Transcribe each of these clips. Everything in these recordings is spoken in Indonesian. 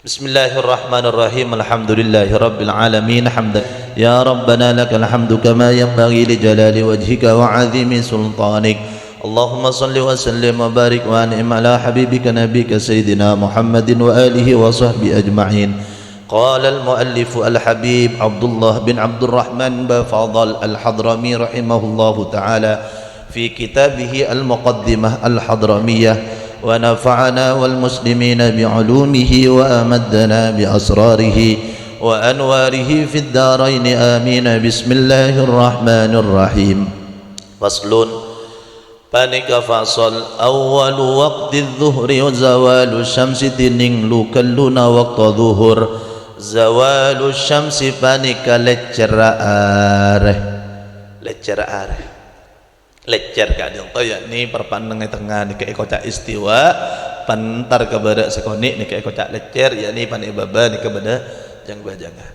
Bismillahirrahmanirrahim. Alhamdulillahirabbil alamin hamdan ya rabbana lakal hamdu kama yanbaghi li jalali wajhika wa 'azimi sultanik. Allahumma salli wa sallim wa barik wa an'im ala habibika nabiyyika sayyidina Muhammadin wa alihi wa sahbihi ajma'in. Qala al-muallif al-habib Abdullah bin Abdurrahman bin Fadl al-Hadrami rahimahullahu ta'ala fi kitabih al-muqaddimah al-Hadramiyah ونفعنا والمسلمين بعلومه وأمدنا بأسراره وأنواره في الدارين آمين. بسم الله الرحمن الرحيم. فصل. Panik fasal awal waqti dhuhri zawalu syamsi tining lukalluna waqta dhuhur zawalu syamsi panik leccer leccer kadang to ya ni perpandang tengah ni ke kocak istiwa pantar kepada sekoni ni ke kocak leccer ya ni pan ibaba ni kepada jang bajanga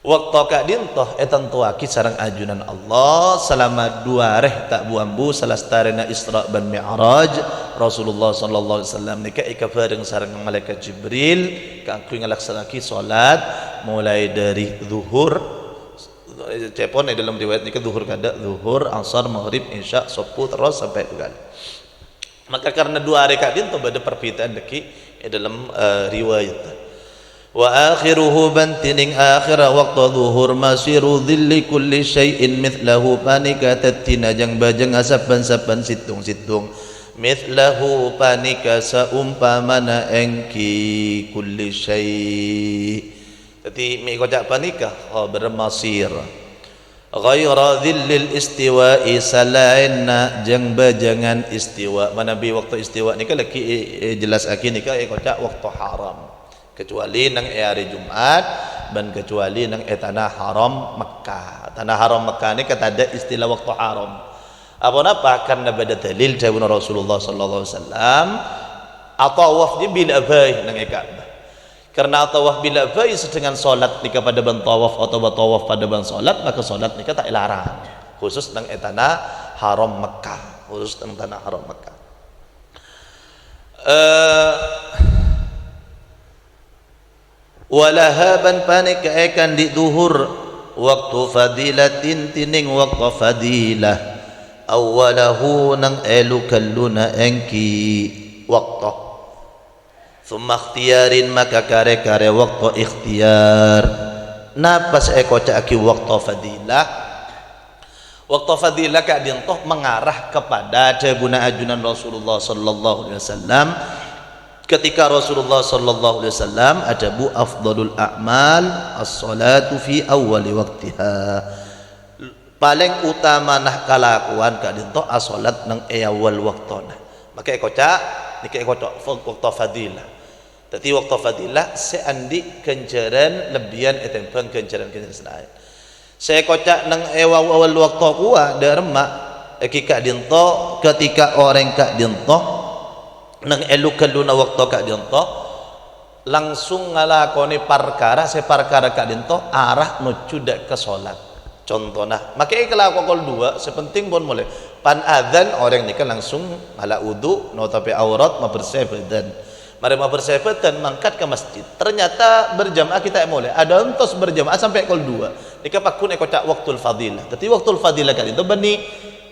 waktu kadin toh tentu aki sareng ajunan Allah selama dua reh tak buambu salastarena Isra ban Mi'raj Rasulullah sallallahu alaihi wasallam ni ke bareng sareng malaikat Jibril kangku ngalaksanaki salat mulai dari zuhur cepon dalam riwayat ini ke zuhur kada zuhur asar maghrib isya subuh terus sampai begal. Maka karena dua rakaat itu pada perbedaan deki dalam riwayat. Wa akhiruhu bantining akhir waqtu zuhur masiru dhilli kulli syai'in mithlahu panika tatina jang bajang asapan-sapan situng-situng mithlahu panika saumpamana engki kulli syai'. Jadi mi kocak panikah bermasir ghaira dhillil istiwa'i salainna jang bajangan istiwa mana bi waktu istiwa ni lagi jelas aki ni kocak waktu haram kecuali nang hari Jumat dan kecuali nang tanah haram Makkah. Tanah haram Makkah ni kata ada istilah waktu haram apa napa karena bada dalil dari Rasulullah sallallahu alaihi wasallam atau wafdi bil abai nang Ka'bah. Karena tawaf bila faiz dengan solat ni kepada ban tawaf atau tawaf pada ban solat maka solat ni tak dilarang khusus nang tanah haram Mekah khusus nang tanah haram Mekah. Walahaban panik akan di zuhur waktu fadilatin tining waktu fadilah awalahu nang elu kalluna engki waktu summa ikhtiyarin maka kare-kare waktu ikhtiyar napas kocak aki waktu fadilah kadin toh mengarah kepada jabuna ajunan Rasulullah sallallahu alaihi wasallam ketika Rasulullah sallallahu alaihi wasallam ajabu afdalul a'mal as-salatu fi awwali waqtiha paling utama nah kalakuan kadin toh as-salat nang awal waktona maka kocak niki kocak waktu fadilah. Tapi waktu fadilah seandi kencaran lebihan etempang kencaran senayan. Saya kocak nang awal waktu kuah derma kika dinto ketika orang kak dinto nang elu kaluna waktu kak dinto langsung ngalakoni perkara seperkara kak dinto arah nuju dak ke salat. Contohnya, makanya kalau kol dua sepenting pun mulai pan adzan orang ni kan langsung ala wudu no tapi aurat membersih badan. Mari mempersepatan mangkat ke masjid. Ternyata berjamaah kita mulai. Ada entos berjamaah sampai kol dua. Nika pakun ekocak waktul fadilah. Tapi waktul fadilah kali itu bani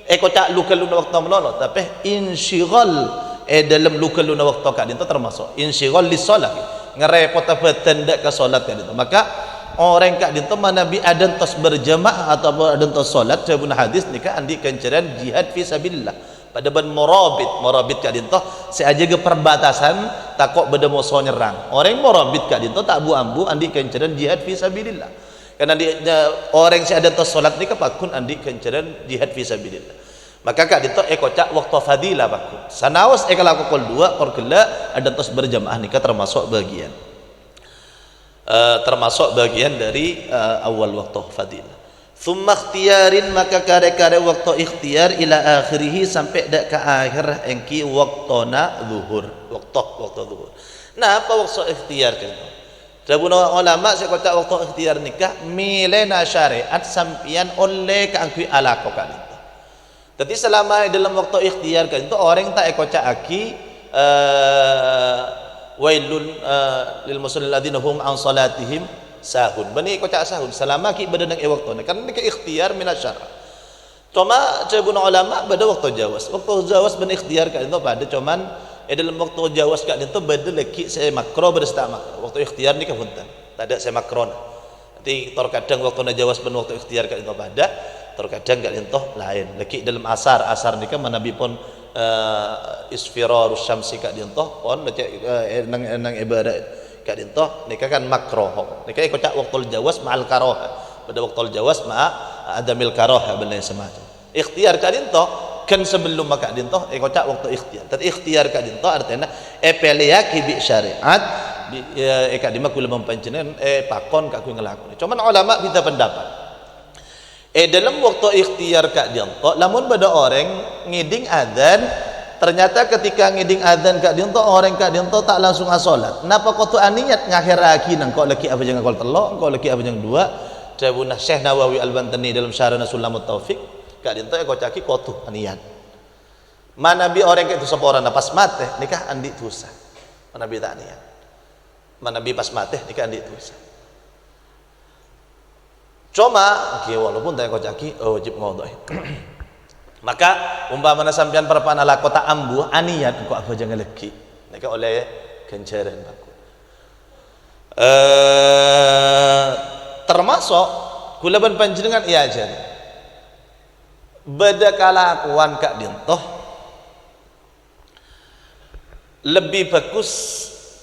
ekocak lukaluna waktu melolo. Tapi insyigal dalam lukaluna waktu kali itu termasuk insyigal li solat. Ngerepot apa tenda ke solat kali itu. Maka orang kali itu mana bi ada entos berjamaah atau ada entos solat. Jabun hadis nika andi kencaran jihad fi sabilillah. Pada ban morabit kak dintoh seaja ke perbatasan takok beda musuh nyerang orang morabit kak dintoh tak ambu andi kencaran jihad fi sabilillah karena orang si ada tos salat ni kapakun andi kencaran jihad fi sabilillah maka kak dintoh kocak waktu fadilah pakun sanawas kalau kol dua korkela ada tos berjamaah nikah termasuk bagian dari awal waktu fadilah. Thumma ikhtiyarin maka kare-kare waktu ikhtiyar ila akhirih sampai dak ke akhir engki waktona zuhur waktu zuhur. Nah apa waktu ikhtiyar kan? Jabuna ulama saya kata waktu ikhtiyar nikah milena syariat sampian oleh keangkui ala kokan itu. Tapi selama dalam waktu ikhtiyar kan itu orang tak kocak aki wailun lil musallin alladzina hum an salatihim sahun. Bani ko cak sahun selama ki beda nang waktu kan ni ke ikhtiar min asyara. Cuma cebun ulama beda waktu jawas. Waktu jawas ben ikhtiar ka itu pada cuman dalam waktu jawas ka itu beda leki saya makro beda sta makro. Waktu ikhtiar ni ka punten. Tak ada saya makro. Nanti terkadang waktu na jawas ben waktu ikhtiar ka itu pada terkadang ka itu lain. Leki dalam asar ni kan manabi pun isfirarus syamsi ka dintoh pon nang ibadah ka dintoh nika kan makruh nika ikut cak waktul jawas ma'al karoha pada waktul jawas ma'a adamil karoha benda semacam ikhtiar ka dintoh kan sebelum maka dintoh ikut cak waktu ikhtiar tapi ikhtiar ka dintoh artinya peleyaki bi syariat eka di makul mempancenan pakon ka ku ngelakoni cuman ulama beda pendapat dalam waktu ikhtiar kak dinto lamun pada orang ngiding adzan ternyata ketika ngiding adzan kak dinto orang kak dinto tak langsung asolat napa kau tu aniat ngakhiraki nang kau leki apa jangan kau telok kau leki apa jangan dua jabunah Syekh Nawawi Al-Bantani dalam Syarah Sulamut Taufik kak dinto kau caki kau tu aniat mana bi orang itu seorang pas mate nikah andi tusa mana bi tak niat mana bi pas mate nikah andi tusa cuma walaupun tak kocaki wajib ngodoi maka umpamana sampean perpan ala kota ambu aniat kok apa jangan leki nika oleh kencaran baku termasuk kulaban panjenengan iya aja beda kalakuan kak dintoh lebih bagus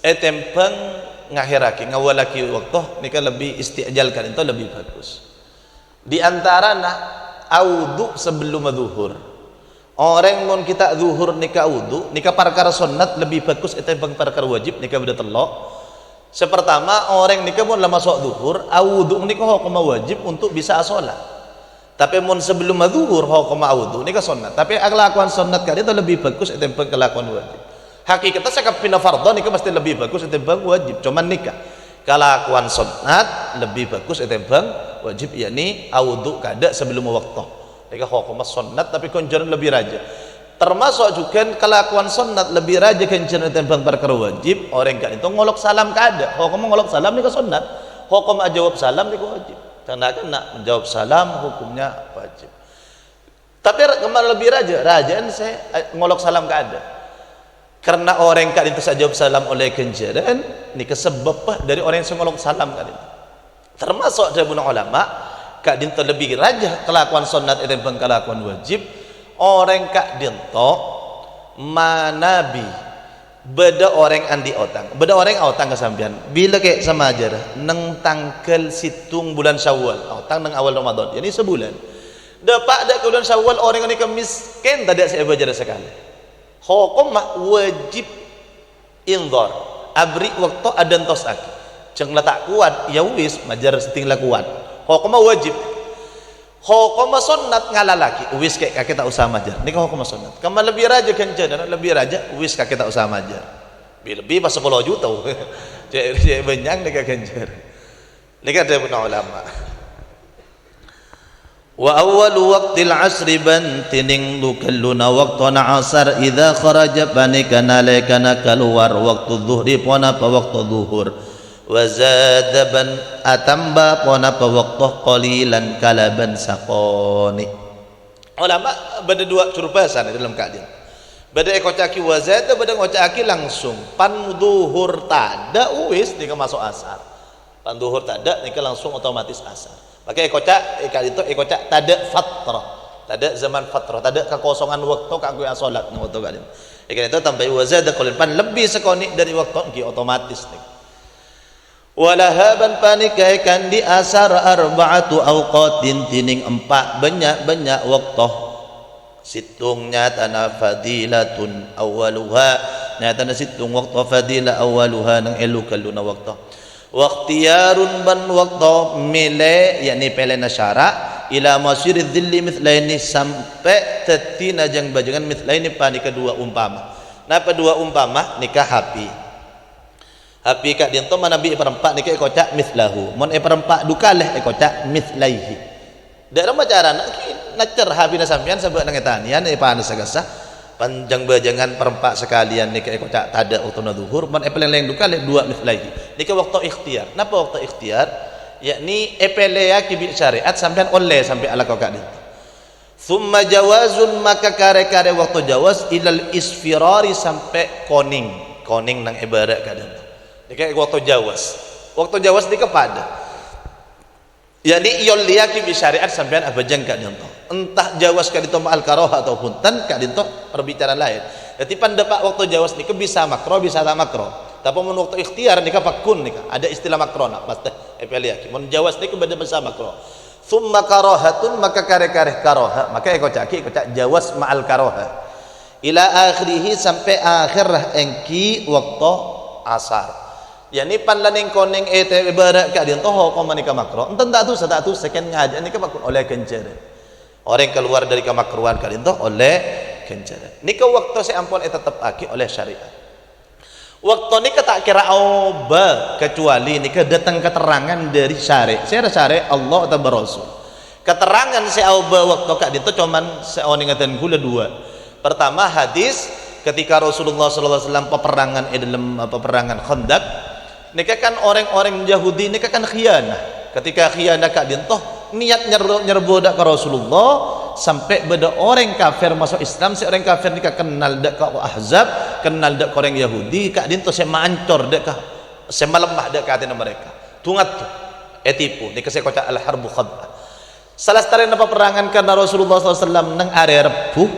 tempeng ngakhiraki ngawalaki waktu nika lebih isti'jal kan itu lebih bagus di antara audu sebelum zuhur orang mun kita zuhur nika audu nika perkara sunnat lebih bagus etembang perkara wajib nika beda telok sepertama orang nika mun lama masuk zuhur audu nika hukum wajib untuk bisa salat tapi mun sebelum zuhur hukum audu nika sunnat tapi kelakuan sunnat kan itu lebih bagus etembang kelakuan wajib hakikatnya sakap pina fardhu nika mesti lebih bagus etembang wajib cuman nikah kalakuan sunat lebih bagus etembang wajib yakni audu kada sebelum waktu nika hukum sunat tapi konjaran lebih raja termasuk juga kalakuan sunat lebih raja konjaran etembang perkara wajib orang kan itu ngolok salam kada hukum ngolok salam nika sunat hukum jawab salam nika wajib karena kan nak menjawab salam hukumnya wajib tapi kemana lebih rajaan saya ngolok salam kada karena orang kak itu saja jawab salam oleh kenjaran ini kesebab dari orang yang sengolok salam kak itu termasuk dari ulama kak dinto lebih rajah kelakuan sunat itu kelakuan wajib orang kak dinto manabi beda orang andi otang beda orang otang kesampian bila kayak sama aja neng tanggal situng bulan Syawal otang neng awal Ramadan jadi sebulan dapat ada bulan Syawal orang ini kemiskin tidak saya baca sekali hukum wajib indor abri waktu adan tos aki jeng letak kuat ya wis majar setinglah kuat hukum wajib hukum sunnat ngalalaki wis kayak kita usah majar ini hukum sunnat kamu lebih raja kencan lebih raja wis kayak kita usah majar lebih pas 10 juta cek banyak nih kencan ini kan ada ulama wa awal waqtil asri bantining lukalluna waqtana asar idza kharaja panikana lekana keluar waktu zuhri pona pa waktu zuhur wa zada ban atamba pona pa waktu qalilan kalaban saqoni ulama beda dua curbasan dalam keadaan beda ekocaki wa zada beda ngocaki langsung pan zuhur tada wis nika masuk asar pan zuhur tada nika langsung otomatis asar maka ekocak tada fatrah tada zaman fatrah tada kekosongan waktu kak gue salat nang waktu kalian ikan itu tambah wazada qalil pan lebih sekoni dari waktu ki otomatis nih walahaban panikaikan di asar arba'atu awqatin tining 4 banyak waktu situngnya tanah fadilatun awaluha nyata situng waktu fadilah awaluha nang elu kaluna waktu waqtiyarun ban waktu mile yakni pelena syara ila masyirid dhilli mithlaini sampai tetina jang bajangan mithlaini pani kedua umpama napa dua umpama nikah hapi kak dinto mana bi perempat nikah ekocak mithlahu mon perempat dukaleh ekocak mithlaihi dalam cara nacer hapi na sampean sebab nang etanian pana sagasa panjang bajangan perempat sekalian nikah kocak tada waktu zuhur man epel yang duka lek dua mithlahi nikah waktu ikhtiar napa waktu ikhtiar yakni epel ya kibi syariat sampean oleh sampai ala kokak itu thumma jawazun maka kare-kare waktu jawaz ilal isfirari sampai koning nang ibarat kadang nikah waktu jawaz nikah pada yakni yol liya kibi syariat sampean abajang kadang entah jawas kadito ma'al karoha ataupun tan kadito perbicaraan lain jadi pandapat waktu jawas ni bisa makro bisa tak makro tapi mun waktu ikhtiar ni fakun ni ada istilah makro nak pasti epeliaki mun jawas ni beda bisa makro thumma karohatun maka kare-kare karoha maka kocak jawas ma'al karoha ila akhirih sampai akhir engki waktu asar yani panlaning koning ete ibarat kadito ho komanika makro enten tak tu second ngajak ni fakun oleh kencere orang keluar dari kemakruhan kalian tuh oleh kencaran. Nika waktu saya ampun tetap aki oleh syariat. Waktu nika tak kira oba kecuali nika datang keterangan dari syariat. Saya syariat Allah atau Rasul. Keterangan saya oba waktu kak itu cuman saya ingatan gula dua. Pertama hadis ketika Rasulullah SAW peperangan dalam peperangan Khandaq. Nika kan orang-orang Yahudi nika kan khianah. Ketika khianah kak dintoh niat nyerbu dak ke Rasulullah sampai beda orang kafir masuk Islam si orang kafir nika kenal dak ke Ahzab kenal dak ke orang Yahudi kak dinto saya mancor dak ke saya melemah dak ke mereka tungat tu tipu nika saya kocak al harbu khad'ah salah satu napa perangan karena Rasulullah SAW nang area rebuh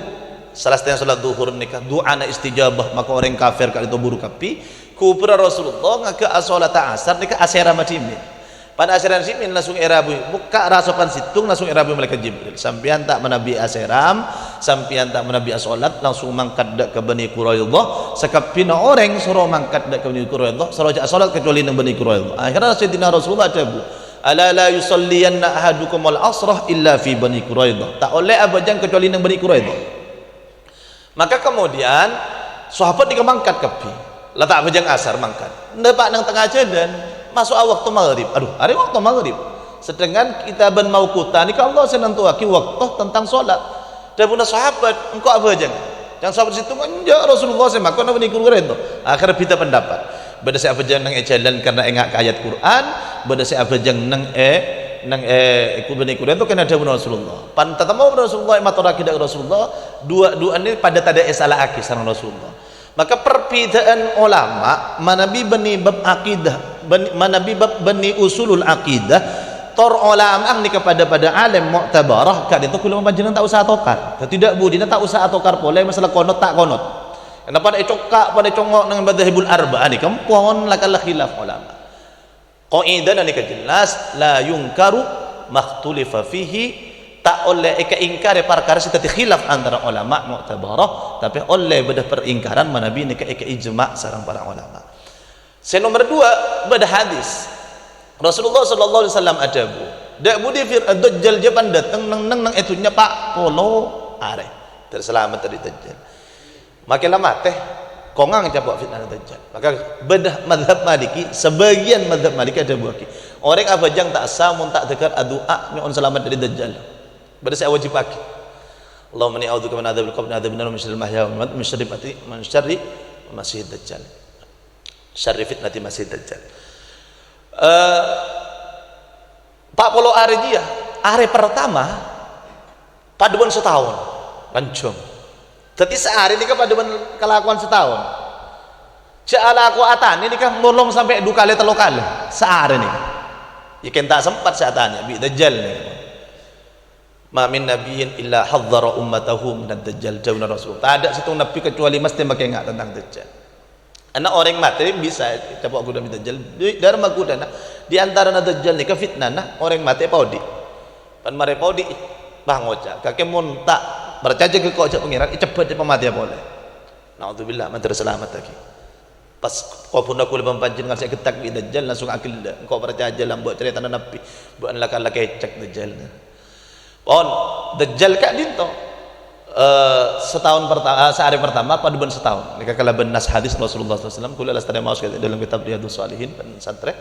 salah satu salat zuhur nika doa na istijabah maka orang kafir kak itu buru kapi kubra Rasulullah ngake asolata asar nika asera matimin pada asiran simin langsung erabu buka rasokan situng langsung erabu malaikat Jibril sampian tak menabi asiram sampian tak menabi asolat langsung mangkat dak ke Bani Quraidah sekapina orang suruh mangkat dak ke Bani Quraidah suruh asolat kecuali nang Bani Quraidah akhirnya Sayyidina Rasulullah tabu ala la yusalliyanna ahadukum al asrah illa fi Bani Quraidah tak oleh abajang kecuali nang Bani Quraidah maka kemudian sahabat dikemangkat kepi letak abajang asar mangkat ndepak nang tengah jalan masuk waktu maghrib aduh hari waktu maghrib sedangkan kita ben mau kuta ni Allah senantuaki waktu tentang solat dan punya sahabat engkau apa aja yang sahabat situ kan ya Rasulullah saya makan apa ni Quran tu akhir kita pendapat beda saya apa jangan nang jalan karena engak ke ayat Quran beda saya apa jangan nang ikut bani Quran tu kan ada punya Rasulullah pan tatamu Rasulullah maturaki dak Rasulullah dua ni pada tada salah aki sareng Rasulullah maka perbedaan ulama manabi bani bab akidah manabi bab bani usulul akidah tor ulama ang ni kepada alim mu'tabarah kad itu kulo panjenengan tak usah atokar tidak budina tak usah atokar pole masalah konot tak konot kenapa pada cokak pada congok dengan madzhabul arba'ah ni kampun lakal khilaf ulama qaidah ni jelas la yungkaru makhtulifa fihi tak oleh ingkar perkara tadi khilaf antara ulama mu'tabarah tapi oleh beda peringkaran manabi ni ijma' sareng para ulama. Nomor 2 beda hadis Rasulullah sallallahu alaihi wasallam ada bu dak budi fir dajjal jaban datang nang itunya Pak polo are terselamat dari dajjal makin lama teh kongang cabak fitnah dajjal maka beda mazhab maliki sebagian mazhab maliki ada buaki orang apa jang tak samun tak dekar adua nyon selamat dari dajjal pada saya wajib pakai Allahumma inni a'udzubika min adzabil qabr wa adzabil nar min syarril mahya wal mamat min syarri masih dajjal syarri fitnati masih dajjal 40 hari dia hari pertama paduan setahun lancung jadi sehari ini paduan kelakuan setahun ja'ala aku atan ini kan mulung sampai 2 kali 3 kali sehari ini ya kan tak sempat saya tanya bi dajjal nih ma min nabiyyin illa hadzara ummatahu min ad-dajjal jawna rasul tak ada satu nabi kecuali mesti pakai ingat tentang dajjal anak orang mati bisa coba aku dami dajjal dari magudana di antara dajjal ni ka fitnah orang mati paudi pan mare paudi bang oca kakek mun tak bercaja ke kok pengiran cepet pemati boleh naudzubillah man terselamat lagi pas kau pun aku lebih panjang saya ketak di dajjal langsung akil kau bercaja lam buat cerita nabi buat lakal cek dajjal on dajjal kak dinto setahun pertama sehari pertama paduan setahun mereka kala benas hadis Rasulullah SAW kula lastane maus dalam kitab Riyadhus Shalihin dan santre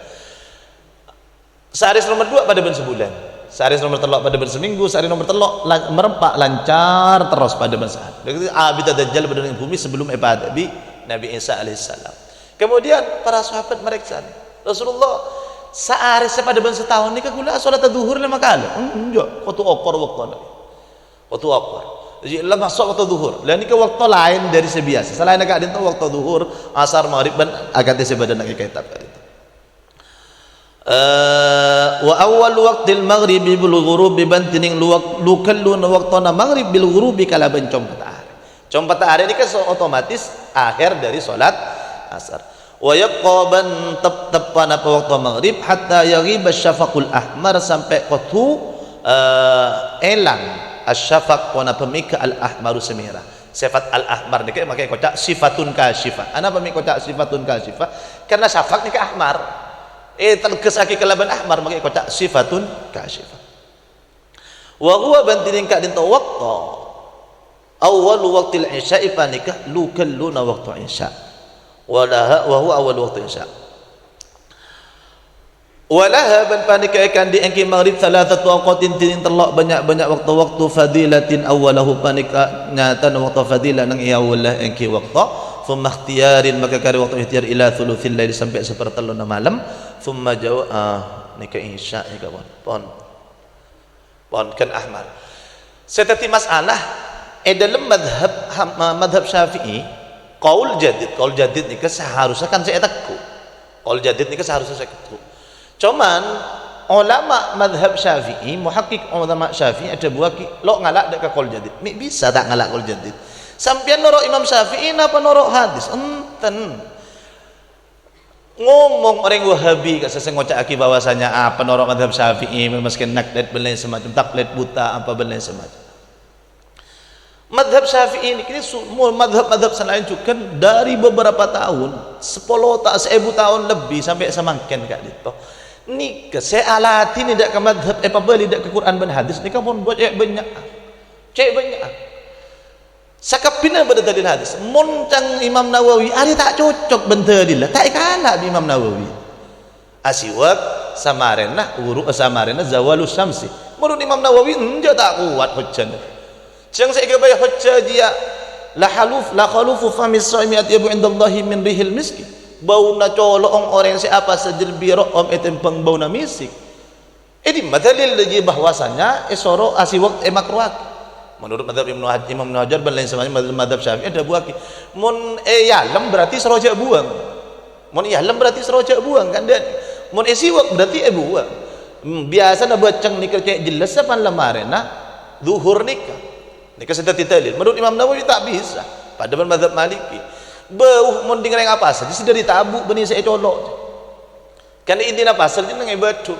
sehari nomor 2 paduan sebulan sehari nomor telok pada berseminggu, sehari nomor telok merempak lancar terus pada masa. Begitu abid dajjal pada bumi sebelum ibadah Nabi Isa alaihissalam. Kemudian para sahabat mereka Rasulullah sehari pada setahun ni kagula salat zuhur 5 kali. Enggak, waktu okor waktu okor. Jadi lah masuk waktu zuhur. Lah ni ke waktu lain dari sebiasa. Selain agak dinto waktu zuhur, asar, maghrib dan agak sebadan nak kitab itu. Wa awal waqtil maghribi bil ghurubi bantining lukalluna waqtana maghrib bil ghurubi kalaban compatahari. Compatahari ini kan otomatis akhir dari salat asar. Wa yaqaban tepan apa waktu maghrib hatta yaghiba syafaqul ahmar sampai qatu elang asyafaq wana pemika al-ahmaru semira. Sifat al-ahmar ni kan pakai kotak sifatun kasyifah. Ana pemik kotak sifatun kasyifah karena syafaq ni ke ahmar. Terkes aki kelaban ahmar pakai kotak sifatun kasyifah. Wa huwa bantining ka dinto waqta awal waqtil isya'i panika lukalluna waqtu isya. Wa huwa awal waqtu isya. Walaha ban panika akan diengki maghrib salatatu awqatin tin telok banyak-banyak waktu-waktu fadilatin awalahu panika nyata waktu fadilah nang iya wallah engki waktu thumma ikhtiyarin maka kari waktu ikhtiyar ila thuluthil lail sampai sepertelon malam thumma jawa nika isya nika pon kan ahmar setati masalah dalam madhab Syafi'i qaul jadid nika seharusnya kan saya takku qaul jadid nika seharusnya saya takku. Cuman ulama madhab Syafi'i, muhakkik ulama Syafi'i ada buaki lo ngalak dak ke qaul jadid. Mi bisa tak ngalak qaul jadid. Sampeyan noro Imam Syafi'i napa noro hadis? Enten. Ngomong orang Wahabi ka seseng ngocaki bahwasanya apa noro madhab Syafi'i memaskan nakdat belain semacam taklid buta apa belain semacam. Madhab Syafi'i ini semua madhab selain juga dari beberapa tahun 10 tahun lebih sampai semakin kak itu ni ke saya alati ni dak ke madhab beli dak ke Quran dan hadis ni kan pun buat banyak sakapina pada dalil hadis moncang Imam Nawawi ari tak cocok bentadil tak kalah di Imam Nawawi asiwak samarena uru samarena zawalus syamsi menurut Imam Nawawi enggak tak kuat hujjah jangan saya kebaya hujjah dia la khalufu famis shaimi atyabu indallahi min rihil miski bau na colong orang siapa sajil biro om etempang bau na misik ini madalil lagi bahwasanya soro asiwak makruh menurut madhab Imam Hajar dan lain sebagainya madhab Syafi'i ada buaki mun yalam berarti seroja buang mun yalam berarti seroja buang kan dan mun siwak berarti buang biasa na buat ceng nikah kayak jelas apa lamarena zuhur nikah sudah dalil menurut Imam Nawawi tak bisa pada madhab Maliki bau mun dengar yang apa saja sudah ditabuk benih saya colok karena intinya pasal ini ngai batu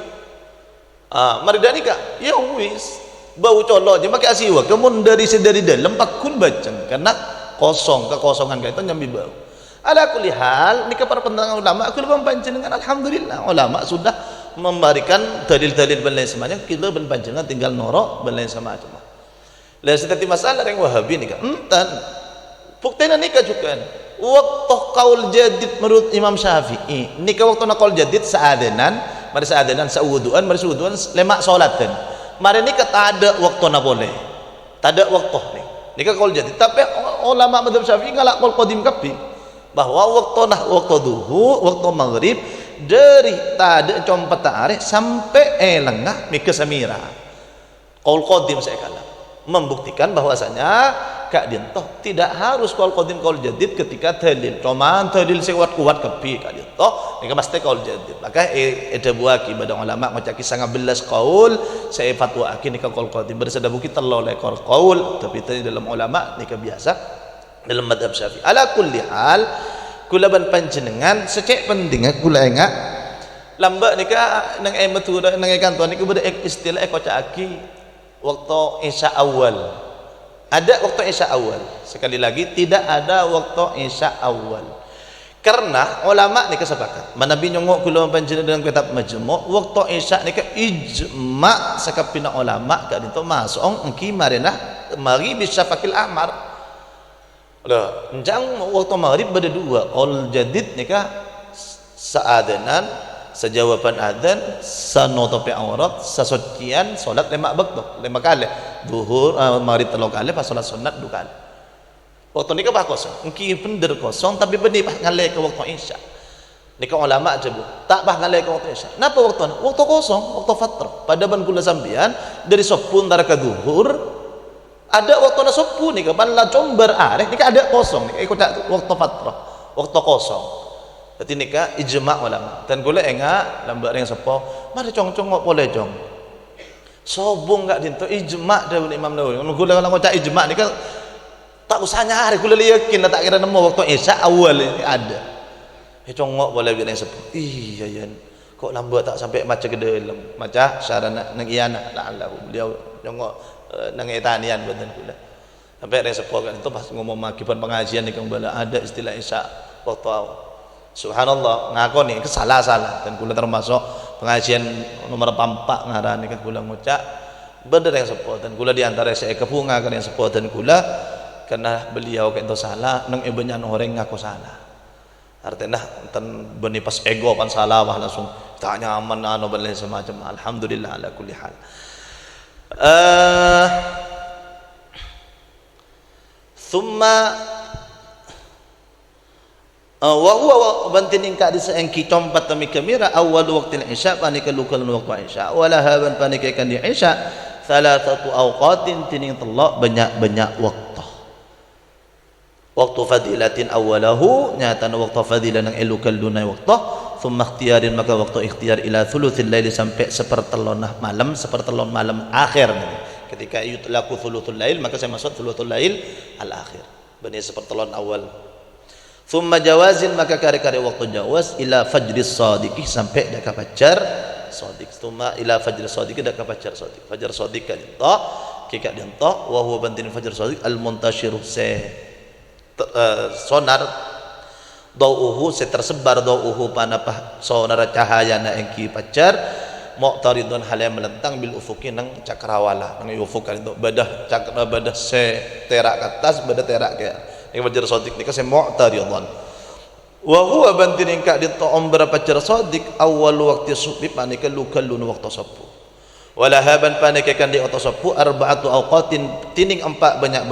maridani kak ya wis bau colok je pakai asiwa kemun dari dalam pakun bacang karena kekosongan itu nyambi bau ala kulli hal ni para pendengar ulama aku lebih panjenengan alhamdulillah ulama sudah memberikan dalil-dalil dan lain semacam kita ben panjenengan tinggal norok dan lain semacam lah seperti masalah yang Wahabi ni kak entan buktinya nikah juga waktu qaul jadid menurut Imam Syafi'i nikah waktu na qaul jadid saadanan mari saadanan sauduan mari sauduan lemak salatan mari nikah tak ada waktu na boleh tak ada waktu ni nikah qaul jadid tapi ulama mazhab Syafi'i ngalak qaul qadim kapi bahwa waktu duhur waktu maghrib dari tak ada compat tarik sampai lengah mikir samira qaul qadim saya kala membuktikan bahwasanya kak dintoh tidak harus qaul qadim qaul jadid ketika dalil cuman dalil kuat kepi kak dintoh nika mesti qaul jadid maka ada buaki pada ulama ngocaki 19 qaul saya fatwa aki nika qaul qadim bersada bukit telol ekor qaul tapi tadi dalam ulama nika biasa dalam madhab Syafi'i ala kulli hal kula ban panjenengan secek penting kula ingat lambak nika nang metu nang kantor nika beda istilah kocaki waktu isya awal ada waktu isya awal sekali lagi tidak ada waktu isya awal karena ulama ni kesepakat manabi nyongok kula panjenengan dalam kitab majmu' waktu isya ni ke ijma' sakapina ulama ka dito masong engki marena mari bisyafaqil ahmar lah njang waktu maghrib beda dua qaul jadid ni ka saadanan sejawaban adzan sanutupi aurat sasucian salat 5 waktu 5 kali zuhur maghrib 3 kali pas salat sunat 2 kali waktu ni bah kosong mungkin bener kosong tapi benih bah ngalai ke waktu isya ni ke ulama aja bu tak bah ngalai ke waktu isya napa waktu kosong waktu fatrah pada ban kula sambian dari sopun antara ke zuhur ada waktu na sopu ni ke ban la comber areh ni ada kosong ni ikut waktu fatrah waktu kosong. Jadi nikah ijma' ulama dan gula enggak lambat yang sepo mari cong ngok boleh cong sobong enggak dinto ijma' dahulu Imam Nawawi gula kalau ngocak ijma' ni kan tak usah nyari gula yakin tak kira nemu waktu isya awal ini ada cong ngok boleh yang sepo iya yan kok lambat tak sampai macam ke dalam macam syarana nang iyana la'allahu beliau ngok nang etanian betul gula sampai yang sepo kan itu pas ngomong makipan pengajian ni kan bala ada istilah isya waktu awal subhanallah ngakoni salah dan kula termasuk pengajian nomor 4 ngarani kan kula ngucap bener yang sepot dan kula diantara saya kepunga kan yang sepot dan kula karena beliau kento salah nang ibenya orang ngaku salah artinya enten beni pas ego pan salah wah langsung tak nyaman anu beli semacam alhamdulillah ala kulli hal thumma wa huwa bantin ka di sa engki compat mi kamera awal waktu isya panika lukal waktu isya wala haban panika kan di isya thalathatu awqatin tining telok banyak waktu fadilatin awalahu nyata waktu fadilah nang elukal dunai waktu thumma ikhtiyarin maka waktu ikhtiyar ila thuluthil lail sampai sepertelon malam akhir ketika yutlaku thuluthul lail maka saya masuk thuluthul lail al akhir bani sepertelon awal thumma jawazin maka kare-kare waktu jawaz ila fajris sadiqi sampai dak fajar sadiq thumma ila fajris sadiqi dak fajar sadiq fajar sadiq kan itu kika dinto wa huwa bantin fajar sadiq al muntashiru sonar dauhu tersebar dauhu panapah sonar cahayana engki fajar muqtaridun halaya melentang bil ufuki nang cakrawala nang ufuk kan itu badah cakra badah se terak ke atas badah terak ke yang fajar sadiq ni kasi mu'taridhan wa huwa bantin ka di ta'am fajar sadiq awal waqti subhi panika lukallun waqtu sabu wala haban panika kan di waqtu sabu arba'atu awqatin tining 4 banyak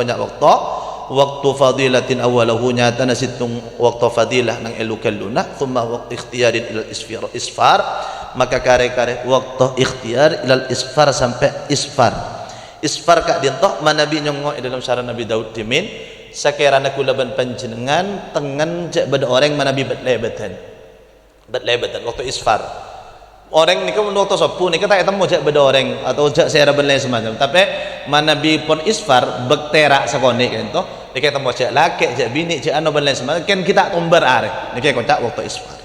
waktu fadilatin awalahu nyata nasitung waktu fadilah nang elukalluna thumma waqti ikhtiyarin ilal isfar maka kare-kare waktu ikhtiyar ilal isfar sampai isfar kak dintoh manabi nyongo dalam syarah Nabi Daud dimin sakirana kulaban panjenengan tengen jak beda orang manabi batlebatan waktu isfar orang ni kan waktu sapu ni kan tak ketemu jak beda orang atau jak saya raban lain semacam tapi manabi pun isfar bektera sakone kan toh ni ketemu jak laki jak bini jak anu ban lain semacam kan kita tumbar arek ni kocak waktu isfar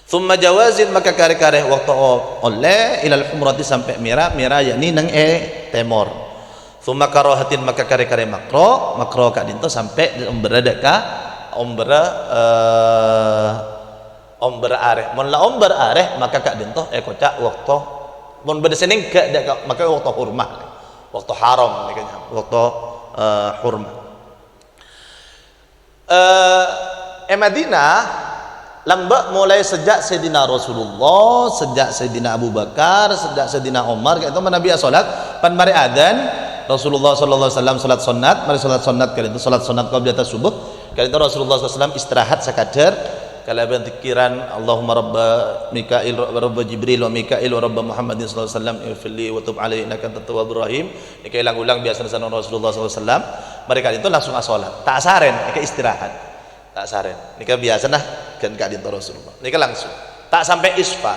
thumma jawazin maka kare-kare waktu oleh ilal humrati sampai merah yakni nang temor thumma karahatin maka kare-kare makro kak dinto sampai berada ka omber areh mon la omber areh maka kak dinto kocak waktu mon beda seneng kak maka waktu hurmah waktu haram waktu hurmah Madinah lambak mulai sejak Sayyidina Rasulullah sejak Sayyidina Abu Bakar sejak Sayyidina Umar kayak itu Nabi salat pan mari adzan Rasulullah sallallahu alaihi wasallam salat sunat mari salat sunat kali itu salat sunat qabla subuh kali itu Rasulullah sallallahu alaihi wasallam istirahat sekadar kalau pikiran Allahumma rabba Mikail rabba Jibril wa Mikail wa rabba Muhammadin sallallahu alaihi wasallam ifli wa tub alaihi innaka antat tawwabur rahim ini ulang biasa sana Rasulullah sallallahu alaihi wasallam mereka itu langsung salat tak saren ke istirahat tak saren ini biasa nah kan kak dinto Rasulullah ini langsung tak sampai isfar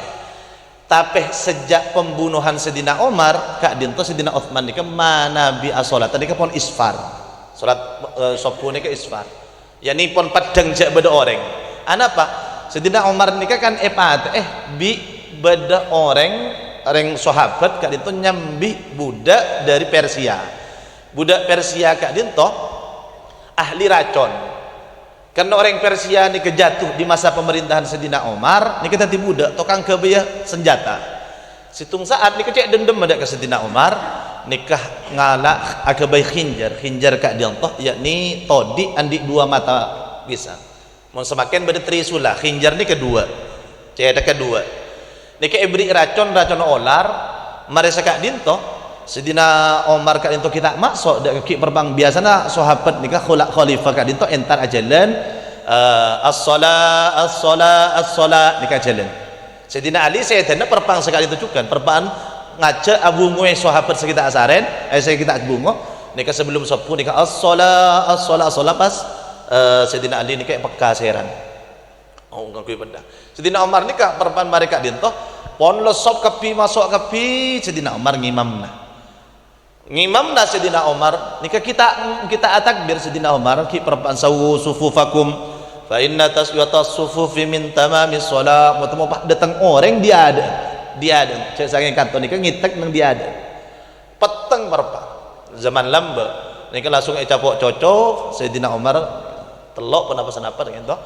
tapi sejak pembunuhan Sayyidina Umar kak dinto Sayyidina Utsman ini mana Nabi asolat tadi pun isfar salat sopu ini isfar yani pun padang jak beda orang apa Sayyidina Umar ini kan bi beda orang sahabat kak dinto nyambi budak dari Persia kak dinto ahli racun karena orang Persia ini kejatuh di masa pemerintahan Sayyidina Umar ini kita budak tukang kebaya senjata situng saat ini kecek dendam ada ke Sayyidina Umar nikah ngalak akabai khinjar kak dinto yakni todi andi 2 mata bisa mau semakin beda trisula khinjar ini kedua Cerita kedua, nika ibri racun olar, mari sekak dinto, Sidina Omar kak dinto kita masuk dak ki perbang biasana sahabat nika khalifah kak dinto entar ajalan as-salat nika jalan. Sidina Ali saya tanda perpang sekali itu juga perpang ngajak abu mu'e sahabat sekitar asaren sekitar bungo nika sebelum sapu nika as-salat pas Sidina Ali nika peka seran ngakui benda Sidina Omar nika perpan mereka dintoh pon lesop kepi masuk kepi Sidina Omar ngimamna Sidina Omar nika kita atakbir Sidina Omar ki perpan sawu sufufakum fa inna taswiyatas sufufi min tamamis shalah mau datang orang dia ada cek sange kanto nika ngitek nang dia ada peteng perpan zaman lamba nika langsung capok cocok Sidina Omar telok penapa-penapa dengan toh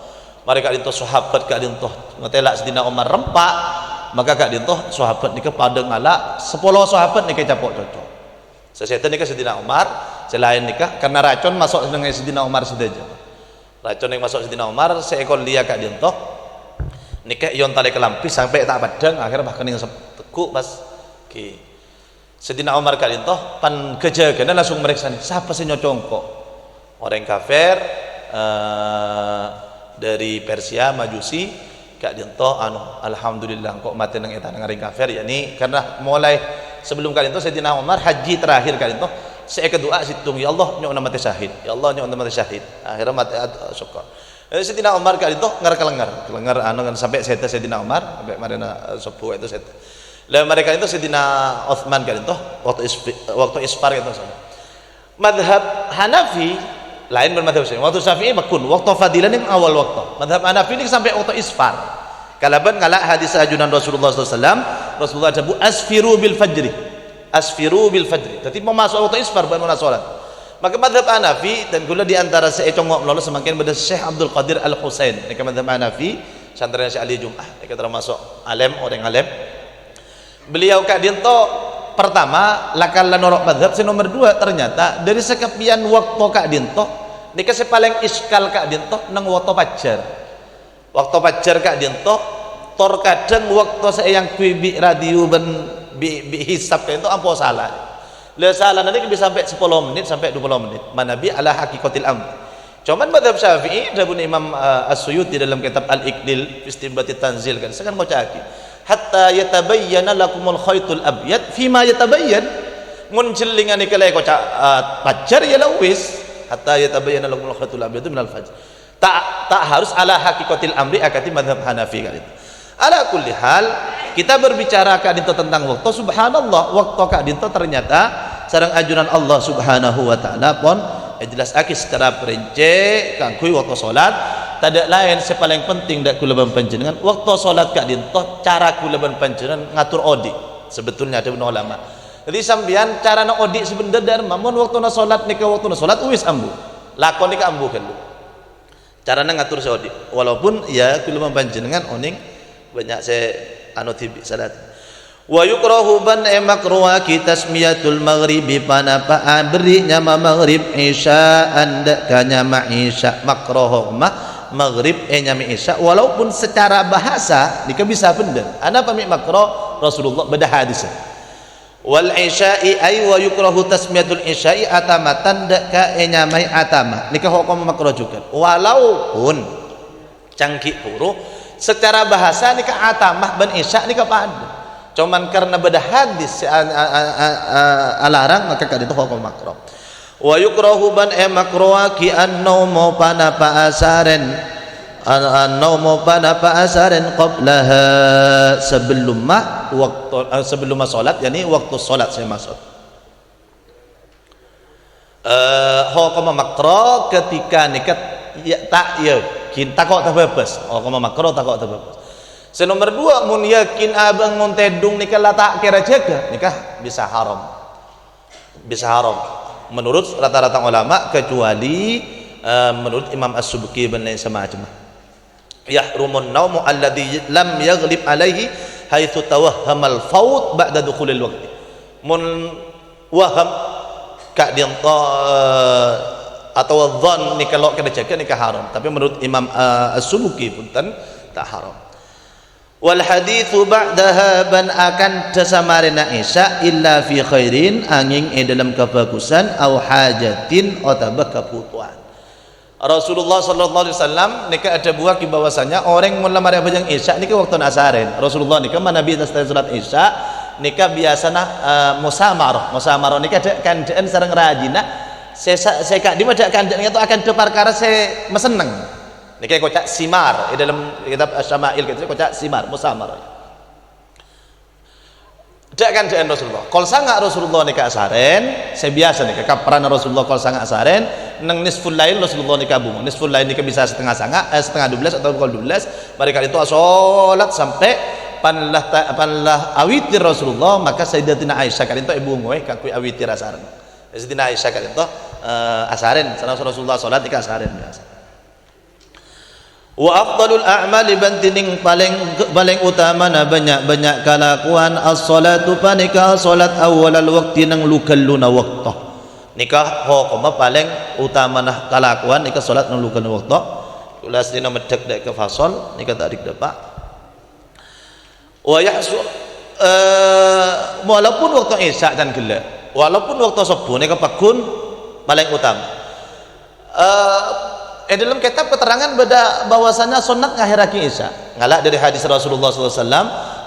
mereka dintoh sahabat kak dintoh ngetelak Sidina Omar rempak maka kak dintoh sahabat nika pada ngalak 10 sahabat nika capok cocok sesetan nika Sidina Omar selain nika karena racun masuk dengan Sidina Omar saja racun yang masuk Sidina Omar seekor lia kak dintoh nika ion tali kelampis sampai tak padang akhirnya bahkan yang teguk pas ki Sidina Omar kak dintoh pan kejagaan langsung meriksa siapa sih nyocong kok orang kafir dari Persia Majusi kak dinto alhamdulillah kok mati nang eta ngaring kafir yakni karena mulai sebelum kali itu Sayyidina Umar haji terakhir kali itu saya kedua situng ya Allah nyok mati syahid ya Allah nyok mati syahid akhirnya mati syukur Sayyidina Umar kali itu kelengar kan sampai Sayyidina Umar sampai marina sepuh itu set lah mereka itu Sayyidina Utsman kali itu waktu isfar itu madhab Hanafi lain bermadhab Syafi'i waktu Syafi'i makun waktu fadilan yang awal waktu madhab Hanafi ini sampai waktu isfar kalaban ngalak hadis ajunan Rasulullah SAW Rasulullah jabu asfiru bil fajri jadi mau masuk waktu isfar baru nak solat maka madhab Hanafi dan gula diantara seecongok melalui semakin pada Syekh Abdul Qadir Al-Husain ini madhab Hanafi santaran Syekh Ali Jum'ah ini termasuk orang alim beliau kak dinto pertama lakal norok madhab nomor 2 ternyata dari sekepian waktu kak dinto nika paling iskal kak dinto nang waktu pajar kak dinto tor kadang waktu saya yang bi radio ben bi hisab itu ampo salah le salah nanti bisa sampai 10 menit sampai 20 menit manabi ala hakikatil amr cuman madhab Syafi'i dabun Imam As-Suyuti dalam kitab Al-Iqdil fi istinbati tanzil kan sekarang mau caki hatta yatabayyana lakumul khaytul abyad fima yatabayyan mun jelingan ikalai ko pajar ya lawis hatta yatabayyana lakumul khaytul abyad minal fajr tak harus ala hakikatil amri akati madhab Hanafi kali itu ala kulli hal kita berbicara kak dinto tentang waktu subhanallah waktu kak dinto ternyata sareng ajunan Allah subhanahu wa ta'ala pon jelas akis secara perinci kangkui waktu salat tidak lain sepaling penting dak kulaban panjenengan waktu salat kak dintoh cara kulaban panjenengan ngatur odi sebetulnya ada ulama jadi sambian cara na odi sebenarnya mamun waktu na salat nika waktu na salat wis ambu lakon nika ambu kan cara na ngatur si odi walaupun ya kulaban panjenengan oning banyak saya tibi salat wa yukrahu ban makruha ki tasmiyatul maghribi panapa beri nyama maghrib isya anda kanyama isya makruh maghrib nyami isya walaupun secara bahasa nika bisa bener ana pamit makruh Rasulullah beda hadis wal isya'i ay wa yukrahu tasmiyatul isya'i atamatan ka nyamai atama nika hukum makruh juga walaupun cangkik puru secara bahasa nika atamah ban isya nika padu cuman karena beda hadis alarang maka kaditu hukum makruh wa yukrahu ban makruh ki an-naumu panapa asaren an-naumu panapa asaren qablaha sebelum salat yakni waktu salat saya maksud hukum makruh ketika nikat ya tak yakin takok terbebas hukum makruh takok terbebas nomor 2 mun yakin abang mun tedung nikah tak kira jaga nikah bisa haram menurut rata-rata ulama kecuali menurut Imam As-Subki dan lain semacam yahrumun naumu alladhi lam yaghlib alaihi haitsu tawahhamal faut ba'da dukhulil waqti mun waham kak dinta atau dhon nikah lo kena jaga nikah haram tapi menurut Imam As-Subki pun tak haram wal hadithu ba'daha ban akan dasamarena isya illa fi khairin angin dalam kebagusan au hajatin atau kebutuhan. Rasulullah sallallahu alaihi wasallam nika ada buah ki bahwasanya orang mun lamar bajang isya nika waktu asaren. Rasulullah nika manabi setelah salat isya nika biasana musamarah nika kandaan sareng rajina saya kak di mana kandaan itu akan perkara saya meseneng. Nika kocak simar di dalam kitab Asy-Syama'il gitu kocak simar musamarah. Dak kan jaan Rasulullah. Kol sanga Rasulullah nika asaren, saya biasa nika kaparan Rasulullah kol sanga asaren, nang nisful lail Rasulullah nika bungo. Nisful lail nika bisa setengah 12 atau kol 12. Mereka itu salat sampai panlah awitir Rasulullah, maka Sayyidatina Aisyah kan itu ibu ngoe kakui awitir asaren. Sayyidatina Aisyah kan itu asaren, sana Rasulullah salat nika asaren biasa. Wa afdalul a'mali bantining paling utama na banyak kalakuan as-salatu panika salat awalal waqti nang lukalluna waqta nikah hokoma paling utama nah kalakuan nikah salat nang lukalluna waqta ulas dina medek dek ke fasol nikah tarik depak wa yahsul walaupun waktu isya dan gila walaupun waktu subuh nikah pakun paling utama dalam kitab keterangan beda bahwasanya sunat ngakhiraki isya ngalak dari hadis Rasulullah SAW.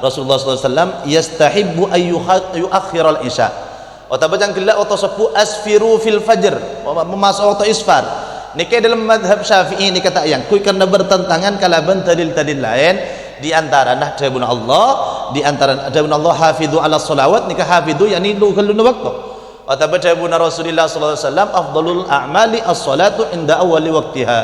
Rasulullah SAW yastahibbu ayyuakhiral isya watabajang gila atau sepu asfiru fil fajr memasuk waktu isfar nikah dalam madhab syafi'i ini kata yang kui karena bertentangan kalaban dalil-dalil lain di antara nah jabun Allah di antara jabun Allah hafidhu ala salawat nikah hafidhu yani lughalluna waktu watabajabuna Rasulullah sallallahu alaihi wasallam afdalul a'mali as-salatu inda awali waqtiha.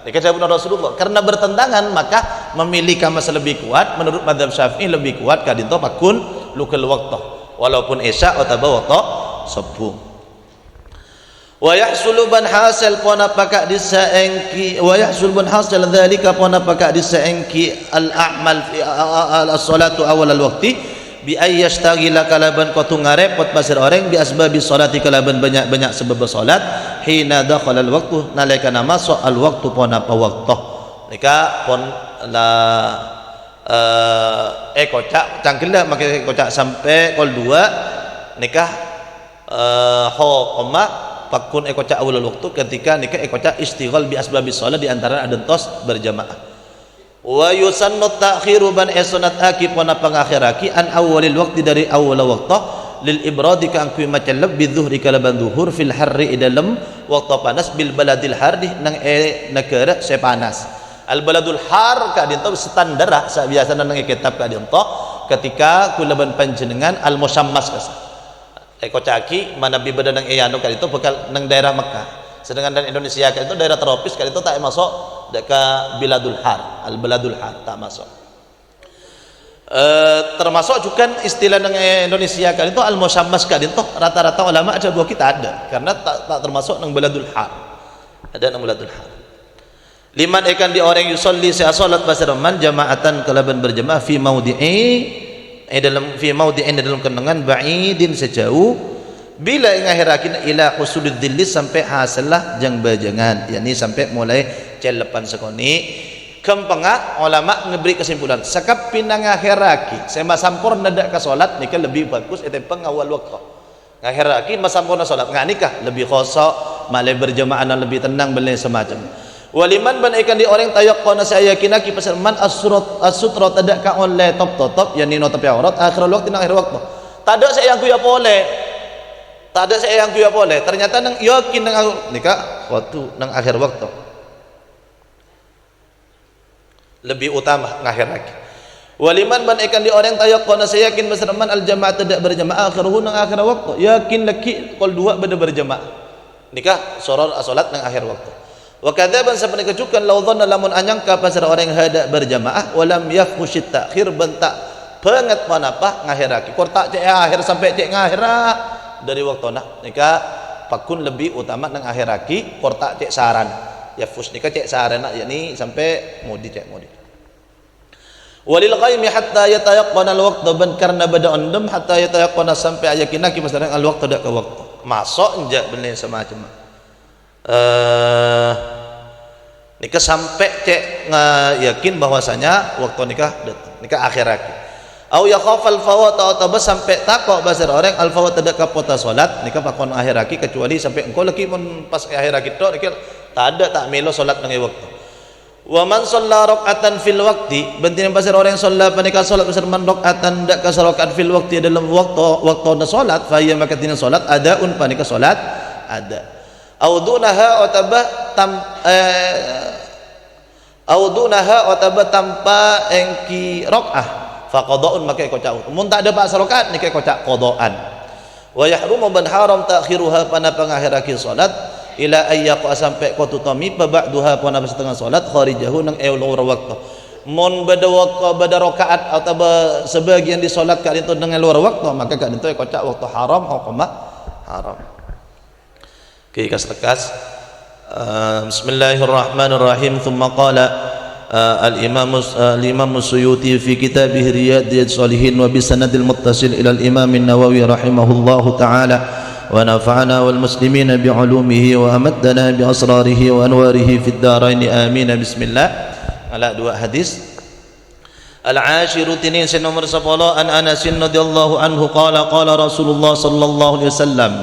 Dikatakan Rasulullah karena bertentangan maka memilih masa lebih kuat menurut mazhab Syafi'i lebih kuat kadinto pakun lukal waqtah walaupun isya atau waqtah subuh. Wa yahsulu ban hasil pona pakak disaengki wa yahsul ban hasil dzalika pona pakak disaengki al-a'mal fi as-salatu awal al-waqti bi ayyastaghila kalaban qatu ngarepot pasir orang bi asbabi salati kalaban banyak sebab salat hina dakhala al-waqtu nalikana masuk al-waqtu pona pa waqtu nika pon la kocak cangkila make kocak sampai kol 2 nikah hokoma pakun kocak awal waktu ketika nikah kocak istighal bi asbabi salat di antara adentos berjamaah wa yusannu ta'khiru ban sunat aki pona pangakhiraki an awalil waqti dari awal waqta lil ibradi ka angku macam lebih zuhri kalaban zuhur fil harri dalam waqta panas bil baladil hardi nang negara se panas al baladul har ka dinto standar sa biasa nang kitab ka dinto ketika kulaban panjenengan al musammas kasa kocaki mana bi badan nang eyano ka itu bakal nang daerah Mekah sedangkan dan Indonesia kan itu daerah tropis kan itu tak masuk ke biladul har al baladul har tak masuk termasuk juga istilah dengan Indonesia kan itu al musammas kan itu rata-rata ulama ada buah kita ada karena tak termasuk nang baladul har ada nang baladul har liman ikan di orang yusolli salat basaraman jamaatan kalaban berjamaah fi maudhi'in dalam kenangan ba'idin sejauh bila ngakhirakin ila husudul dhilli sampai hasillah jang bajangan yakni sampai mulai celepan sekoni kempenga ulama ngeberi kesimpulan sakap pinangakhiraki sema sampurna dak ka salat nikah lebih bagus eta pengawal waktu ngakhiraki masampurna salat nganikah lebih khosok malai berjamaah lebih tenang belai semacam waliman ban ikan di orang tayaqqana saya yakinaki pasarman as-sutra tadak ka oleh top yakni no tapi aurat akhir waktu nang akhir waktu tadak saya yang kuya boleh tak ada saya yang kuya boleh ternyata nang yakin nang nikah waktu nang akhir waktu lebih utama ngakhir lagi waliman ban ikan di orang tayaqqana saya yakin basarman al jamaah tidak berjamaah akhiruhu nang akhir waktu yakin laki kol 2 beda berjamaah nikah soror salat nang akhir waktu wa kadzaban sabana kejukan law dhanna lamun anyangka pasar orang yang hendak berjamaah walam yafhushit takhir bentak banget manapa ngakhiraki kortak cek akhir sampai cek ngakhirah dari waktu nak nikah pakun lebih utama nang akhiraki kortak cek saran ya fus nikah cek saran nak yakni sampai mudi cek mudi walil qaimi hatta yatayaqqana al-waqt ban karena bada ondem hatta yatayaqqana sampai ayakinaki pasarang al-waqt dak ke waktu masuk enjak benih semacam nikah sampai cek yakin bahwasanya waktu nikah datang, nikah akhir lagi. Au yakhafal fawat atau sampai takok basar orang al fawat tidak kapota salat nikah pakon akhir lagi kecuali sampai engkau lagi mun pas akhir lagi tok nikah tak ada tak melo salat nang waktu. Wa man shalla rakaatan fil waqti bentin basar orang yang shalla panika salat basar man rakaatan dak ka rakaat fil waqti dalam waktu salat fa ya maka tin salat adaun panika salat ada. Au dunaha ataba tanpa engki rakaah faqada'un maka kocak mun tak ada pak rakaat ni kocak qada'an. Wa yahrumu ban haram ta'khiruha pana pangakhiraki salat ila ayyaqa sampai ko tutami pa ba'daha pana setengah salat kharijahu nang ulur waktu. Mun bada rakaat atau sebagian di salat ka itu dengan luar waktu maka ka itu kocak waktu haram hukum haram. Oke lekas Bismillahirrahmanirrahim. Thumma qala الإمام السيوطي في كتابه رياض الصالحين وبسند المتصل إلى الإمام النووي رحمه الله تعالى ونفعنا والمسلمين بعلومه وأمدنا بأسراره وأنواره في الدارين آمين. بسم الله. على dua hadis. العاشر تنين سنمر سبلا أن أنس رضي الله عنه قال قال رسول الله صلى الله عليه وسلم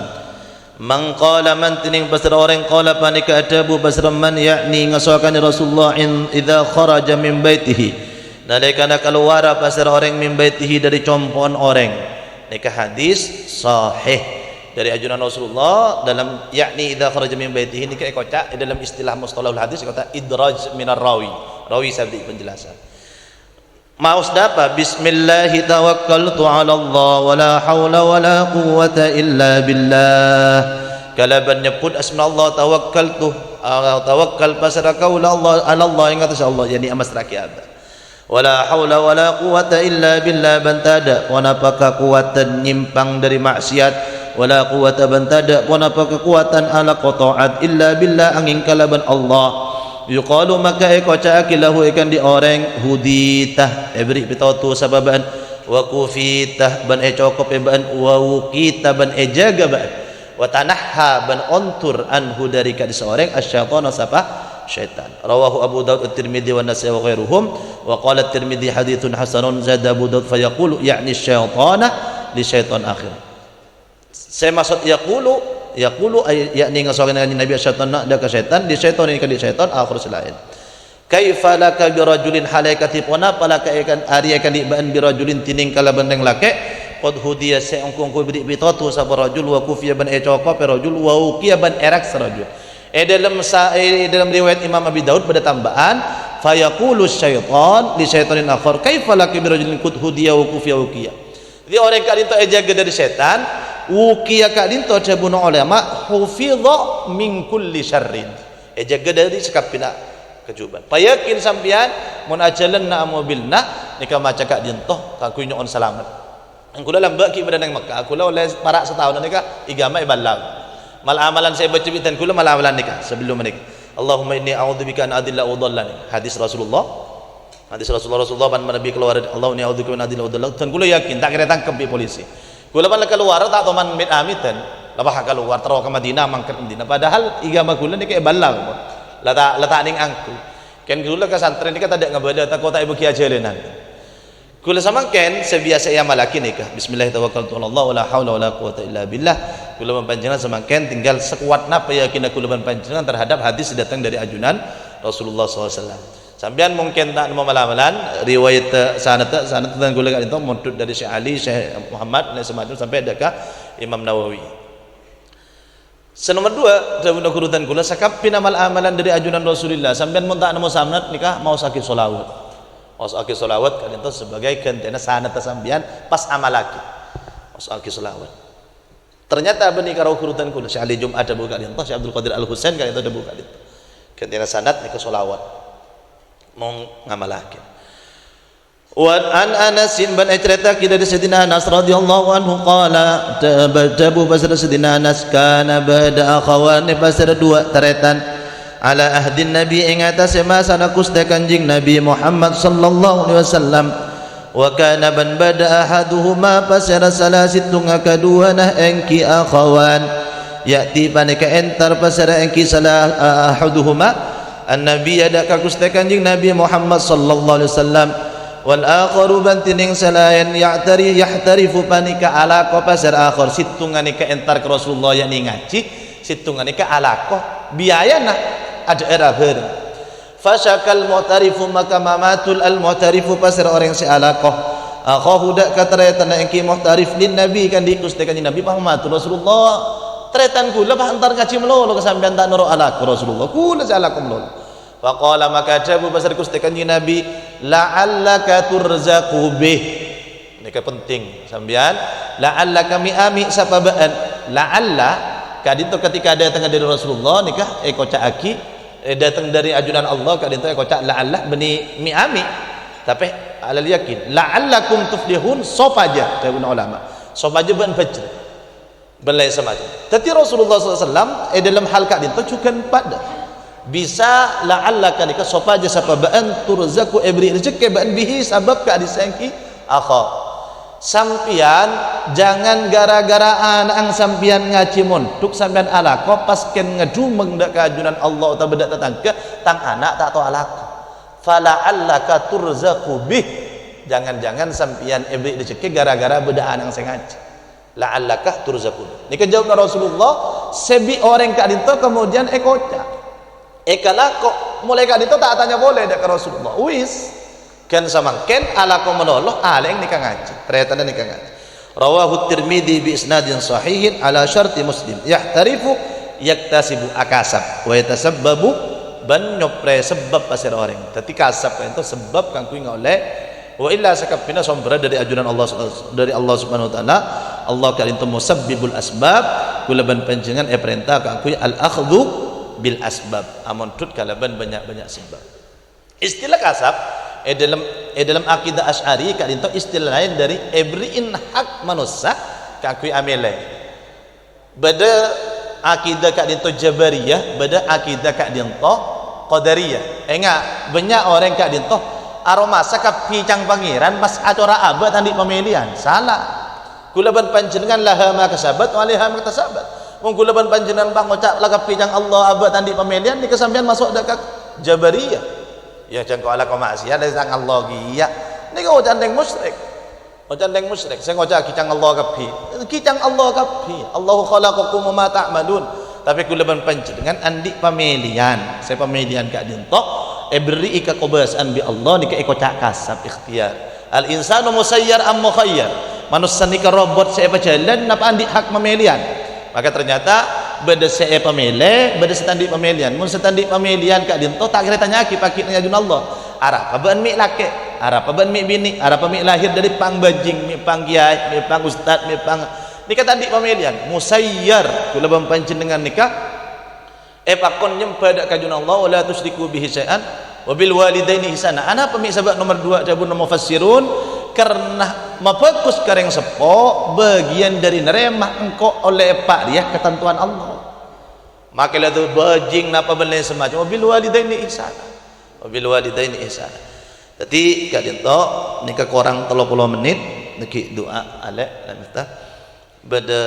man qala man tining basra orang qala panika adabu basra man yakni ngasokan Rasulullah idza kharaja min baitihi nalikana keluar basra orang min baitihi dari compon orang. Nikah hadis sahih dari ajunan Rasulullah dalam yakni idza kharaja min baitihi nikah kocak dalam istilah mustalahul hadis kata idraj minar rawi sabdi penjelasan. Maus dapa bismillahi tawakkaltu ala Allah wala haula wala quwwata illa billah. Kalaban nyebut asma Allah tawakkaltu tawakkal pasrah kaula Allah ala Allah yang atas Allah yani amas rakyat. Wala haula wala quwwata illa billah bantada wanapaka kekuatan nyimpang dari maksiat wala quwwata bantada wanapaka kekuatan ala qataat illa billah angin kalaban Allah. Yuqalu maka ekoca akilahu ikan di orang huditah ebri bitautu sababan wa kufitah ban ecokop ban wa wukita ban ejaga ban wa tanahha ban ontur anhu dari ka seorang asyaitana sapa syaitan. Rawahu Abu Daud at-Tirmidzi wa Nasa'i wa ghairuhum wa qala at-Tirmidzi haditsun hasanun zada Abu Daud fa yaqulu ya'ni syaitana li syaitan akhir. Saya maksud yaqulu yakni ngasokan Nabi syaitan nak ada ke syaitan di syaitan ini ke di syaitan akhir selain kaifa laka bi rajulin halaikati pona palaka ikan ari akan diban bi rajulin tining kala bendeng lake qad hudiya sa'ungkung ku bi bitatu sabar rajul wa kufiya ban ecoqa rajul wa uqiya ban erak sarajul dalam riwayat Imam Abi Daud pada tambahan fa yaqulu syaitan li syaitanin akhar kaifa laka bi rajulin qad hudiya wa kufiya uqiya. Jadi orang kali itu jaga dari setan wukiya kadin to cabuna ulama hufidha min kulli syarrin jaga dari sekapina kejuban payakin sampian mun ajalanna mobilna nikah maca kadin toh kaku nyon selamat angkula lambak ki badan Makkah akula oleh para setahun nikah igama ibalang mal amalan saya baca bitan kula mal amalan nikah sebelum menikah Allahumma inni a'udzubika an adilla udallani hadis Rasulullah ban Nabi keluar Allah ni a'udzubika min adilla udallani dan kula yakin tak kira tangkap di polisi. Kula pan keluar tak toman mit amitan labah keluar taro ke Madinah mangkat Madinah padahal igama kula ni kay balang lata ning angku ken kula ka santren ni ka tadak ngabada ta kota ibu kiai jelenan kula samangken sebiasa ya malaki nikah bismillah tawakkaltu ala Allah wala haula wala quwata illa billah kula panjenengan samangken tinggal sekuat napa yakin kula panjenengan terhadap hadis datang dari ajunan Rasulullah SAW. Sambian mungkin tak mau malamalan riwayat sanad dan gula itu muntut dari Syekh Ali, Syekh Muhammad dan semacam sampai dekat Imam Nawawi. Senomor dua dalam urutan gula sakap pinamal amalan dari ajunan Rasulullah sambian mun tak nemu sanad nikah mau sakit solawat. Mau sakit solawat kan itu sebagai gantena sanad sambian pas amalaki. Mau sakit solawat. Ternyata benih karo urutan gula Syekh Ali Jumat ada buka itu, Syekh Abdul Qadir Al Husain kan itu ada buka itu. Gantena sanad nikah solawat. Mau ngamalakin wa an Anas bin cerita dari Sayyidina Anas radhiyallahu anhu qala tabu basra Sayyidina Anas kana bada akhawan basra dua taretan ala ahdin nabi ing atas masa nakusta kanjing Nabi Muhammad sallallahu alaihi wasallam wa kana ban bada ahaduhuma basra salasitung akadua nah engki akhawan yati panika entar basra engki salah ahaduhuma an-nabi ada ka Gusti Kanjeng Nabi Muhammad sallallahu alaihi wasallam wal akharu bantining salayan yahtarifu panika ala ko pasar akhir situngane ka entar ke Rasulullah yakni ngaji situngane ka ala biayana ada era ber fasyakal mu'tarifu maka mamatul al mu'tarifu pasar orang si alaqah akhahu dak katrayatan engki mu'tarif lin nabi kan di Gusti Kanjeng Nabi Muhammad Rasulullah tretan kula bah antar ngaji melolo kesampean tak nuro alaqah Rasulullah kula alaqah melolo faqala maka jabu pasar Gusti Kanjeng Nabi la'allaka turzaqu bih nika penting sampean la'allaka mi'ami sapabaan la'alla kadito ketika datang dari Rasulullah nikah kocak aki datang dari ajudan Allah kadito kocak la'alla bani mi'ami tapi alal yakin la'allakum tuflihun sopaja dari ulama sopaja ban fajr belai samaja tapi Rasulullah SAW dalam hal kadito juga pada bisa la'allaka nikah sopaja sapabaan turzaku ibri rezeki ba'an bihi sabab keadisangki akha sampian jangan gara-gara anak sampian ngaji montuk sampian alaqah pasken ngedumeng dak keajunan Allah atau bedak tetangga tang anak tak tahu alaqah fala'allaka turzaqu bih jangan-jangan sampian ibri rezeki gara-gara bedak anak sing ngaji la'allaka turzaqu nika jawab Rasulullah sebi orang kadito kemudian kocak kalako mulai kadito tak tanya boleh dak Rasulullah wis kan samangken ala ko menoloh aleng nikah ngaji ternyata nikah ngaji rawahu Tirmidzi bi isnadin sahihin ala syarti Muslim yahtarifu yaktasibu akasab wa yatasabbabu ban nyopre sebab pasir orang tapi kasab itu sebab kang kuwi ngoleh wa illa sakapina sombra dari ajudan Allah Subhanahu wa taala Allah kalintu musabbibul asbab kulaban panjenengan perintah kang kuwi al akhdhu bil asbab amun tut kalaban banyak-banyak sebab istilah kasab dalam akidah Asy'ari kak dinto istilah lain dari ebriin hak manusia kakui amele beda akidah kak dinto Jabariyah beda akidah kak dinto Qadariyah enggak banyak orang kak dinto aromasa ka picang pangeran pas acara abad tadi pemilihan salah kulaban panjenengan laha ma kasabat wa alaiha ma kasabat mung kulaban panjenengan bang ngocak laka picang Allah abad tadi pemilihan di kesampean masuk dekat Jabariyah ya jangan kau ala kau maksiat dari sang Allah giya ini kau candeng musyrik saya ngocak kicang Allah kapi Allahu khalaqakum ma ta'malun tapi kulaban panjenengan andi pemilihan saya pemilihan kak dinto beri ika kebiasaan bi Allah nika ikocak kasab ikhtiar al insanu musayyar am mukhayyar manusia nika robot saya jalan napa andi hak pemilihan maka ternyata beda saya pemilih beda setandi pemilihan mun setandi pemilihan kak dinto tak kira tanya aki pakit ngajun Allah arah paban mi laki arah paban mi bini arah pami lahir dari pang bajing mi pang kiai mi pang ustad mi pang nikah tandi pemilihan musayyar kula bang panjenengan nikah pakon nyempada kajun Allah wala tusyriku bihi syai'an wa bil walidaini ihsana ana pemi sebab nomor 2 jabun mufassirun karena mafokus kareng sepo bagian dari neremah engkau oleh pak dia ketentuan Allah maka itu bajing napa benda semacam wabil walidaini ihsana jadi kadinto nikah kurang 30 menit niki doa alek dan kita beda